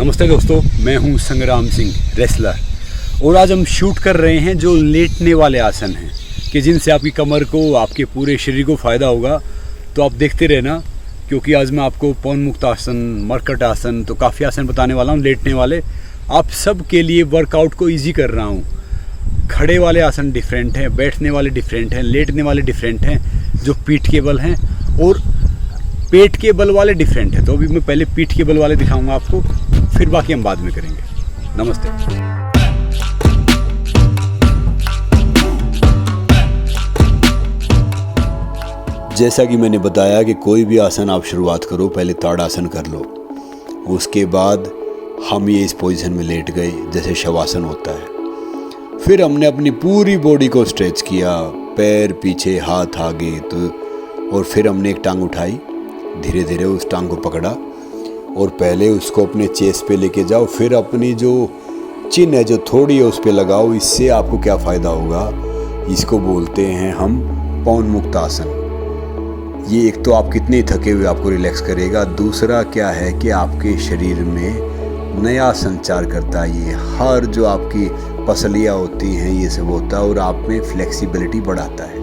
नमस्ते दोस्तों, मैं हूं संग्राम सिंह रेसलर और आज हम शूट कर रहे हैं जो लेटने वाले आसन हैं कि जिनसे आपकी कमर को, आपके पूरे शरीर को फ़ायदा होगा। तो आप देखते रहना, क्योंकि आज मैं आपको पवन मुक्त आसन, मरकट आसन, तो काफ़ी आसन बताने वाला हूं लेटने वाले। आप सब के लिए वर्कआउट को ईजी कर रहा हूँ। खड़े वाले आसन डिफरेंट हैं, बैठने वाले डिफरेंट हैं, लेटने वाले डिफरेंट हैं, जो पीठ के बल हैं, और पेट के बल वाले डिफरेंट है। तो अभी मैं पहले पीठ के बल वाले दिखाऊंगा आपको, फिर बाकी हम बाद में करेंगे। नमस्ते। जैसा कि मैंने बताया कि कोई भी आसन आप शुरुआत करो, पहले ताड़ासन कर लो। उसके बाद हम ये इस पोजीशन में लेट गए जैसे शवासन होता है। फिर हमने अपनी पूरी बॉडी को स्ट्रेच किया, पैर पीछे, हाथ आगे, तो और फिर हमने एक टांग उठाई, धीरे धीरे उस टांग को पकड़ा और पहले उसको अपने चेस्ट पे लेके जाओ। फिर अपनी जो चिन है, जो थोड़ी है, उस पे लगाओ। इससे आपको क्या फ़ायदा होगा, इसको बोलते हैं हम पवन मुक्त आसन। ये एक तो आप कितने थके हुए आपको रिलैक्स करेगा, दूसरा क्या है कि आपके शरीर में नया संचार करता है। ये हर जो आपकी पसलियाँ होती हैं, ये सब होता है और आप में फ्लेक्सिबिलिटी बढ़ाता है।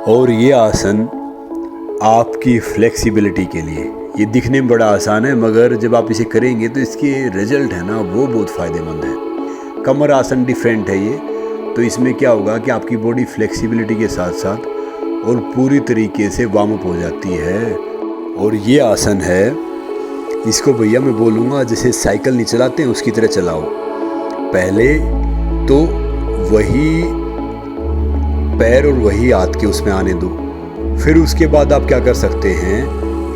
और ये आसन आपकी फ्लेक्सिबिलिटी के लिए, ये दिखने में बड़ा आसान है, मगर जब आप इसे करेंगे तो इसके रिजल्ट है ना, वो बहुत फ़ायदेमंद है। कमर आसन डिफरेंट है ये, तो इसमें क्या होगा कि आपकी बॉडी फ्लेक्सिबिलिटी के साथ साथ और पूरी तरीके से वार्म अप हो जाती है। और ये आसन है, इसको भैया मैं बोलूँगा जैसे साइकिल नहीं चलाते हैं उसकी तरह चलाओ। पहले तो वही पैर और वही हाथ के उसमें आने दो, फिर उसके बाद आप क्या कर सकते हैं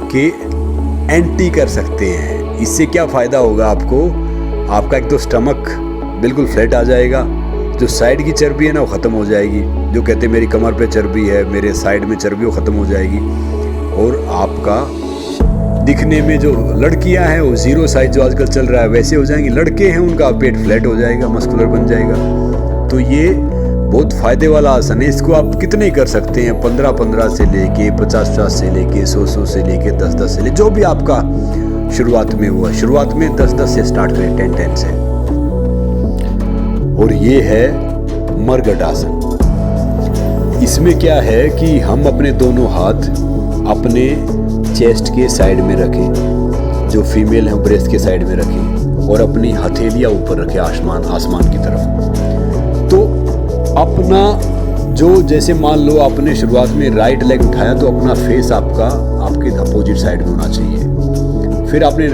कि एंटी कर सकते हैं। इससे क्या फ़ायदा होगा आपको, आपका एक तो स्टमक बिल्कुल फ्लैट आ जाएगा, जो साइड की चर्बी है ना वो ख़त्म हो जाएगी। जो कहते हैं मेरी कमर पे चर्बी है, मेरे साइड में चर्बी, वो ख़त्म हो जाएगी। और आपका दिखने में जो लड़कियां हैं वो ज़ीरो साइज जो आजकल चल रहा है वैसे हो जाएंगी, लड़के हैं उनका पेट फ्लैट हो जाएगा, मस्कुलर बन जाएगा। तो ये बहुत फायदे वाला आसन है। इसको आप कितने कर सकते हैं, 15-15 से लेके 50-50 से लेके 100-100 से लेके 10-10 से लेके, जो भी आपका शुरुआत में हुआ। शुरुआत में 10-10 से स्टार्ट करें, 10-10 से। और ये है मरघट आसन। इसमें क्या है कि हम अपने दोनों हाथ अपने चेस्ट के साइड में रखें, जो फीमेल है ब्रेस्ट के साइड में रखें, और अपनी हथेलियाँ ऊपर रखें आसमान की तरफ। तो अपना जो, जैसे मान लो आपने शुरुआत में राइट लेग उठाया तो अपना फेस आपके अपोजिट साइड में होना चाहिए। फिर आपने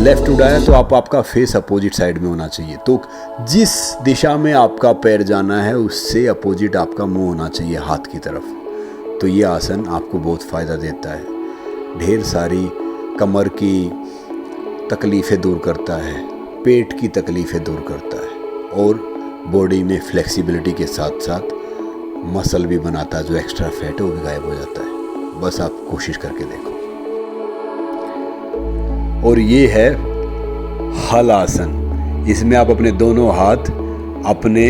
लेफ्ट उठाया तो आपका फेस अपोजिट साइड में होना चाहिए। तो जिस दिशा में आपका पैर जाना है उससे अपोजिट आपका मुंह होना चाहिए हाथ की तरफ। तो ये आसन आपको बहुत फ़ायदा देता है, ढेर सारी कमर की तकलीफ़ें दूर करता है, पेट की तकलीफ़ें दूर करता है, और बॉडी में फ्लेक्सिबिलिटी के साथ साथ मसल भी बनाता है। जो एक्स्ट्रा फैट है वो भी गायब हो जाता है। बस आप कोशिश करके देखो। और ये है हल आसन। इसमें आप अपने दोनों हाथ अपने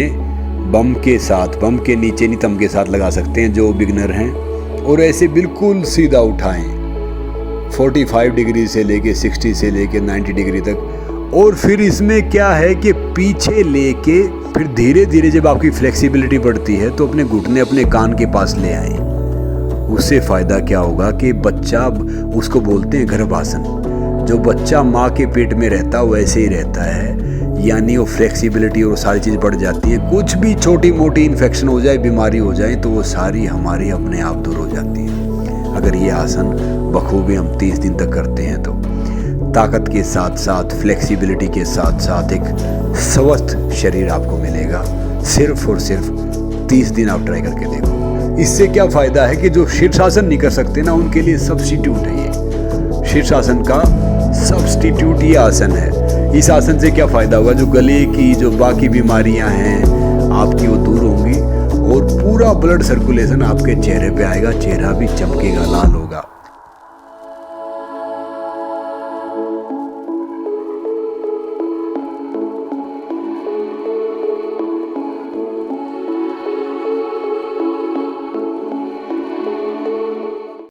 बम के साथ, बम के नीचे नहीं थंब के साथ लगा सकते हैं जो बिगनर हैं, और ऐसे बिल्कुल सीधा उठाएं 45 डिग्री से लेके 60 से लेके 90 डिग्री तक। और फिर इसमें क्या है कि पीछे लेके फिर धीरे धीरे जब आपकी फ्लेक्सिबिलिटी बढ़ती है तो अपने घुटने अपने कान के पास ले आए। उससे फ़ायदा क्या होगा कि बच्चा, उसको बोलते हैं गर्भासन, जो बच्चा माँ के पेट में रहता है वैसे ही रहता है, यानी वो फ्लेक्सिबिलिटी और सारी चीज़ बढ़ जाती है। कुछ भी छोटी मोटी इन्फेक्शन हो जाए, बीमारी हो जाए, तो वो सारी हमारी अपने आप दूर हो जाती है अगर ये आसन बखूबी हम 30 दिन तक करते हैं। तो ताकत के साथ साथ, फ्लेक्सिबिलिटी के साथ साथ एक स्वस्थ शरीर आपको मिलेगा। सिर्फ और सिर्फ 30 दिन आप ट्राई करके देखो। इससे क्या फ़ायदा है कि जो शीर्षासन नहीं कर सकते ना, उनके लिए सब्स्टिट्यूट है ये। शीर्षासन का सब्स्टिट्यूट ये आसन है। इस आसन से क्या फ़ायदा होगा, जो गले की जो बाकी बीमारियां हैं आपकी वो दूर होंगी, और पूरा ब्लड सर्कुलेशन आपके चेहरे पे आएगा, चेहरा भी चमकेगा, लाल होगा।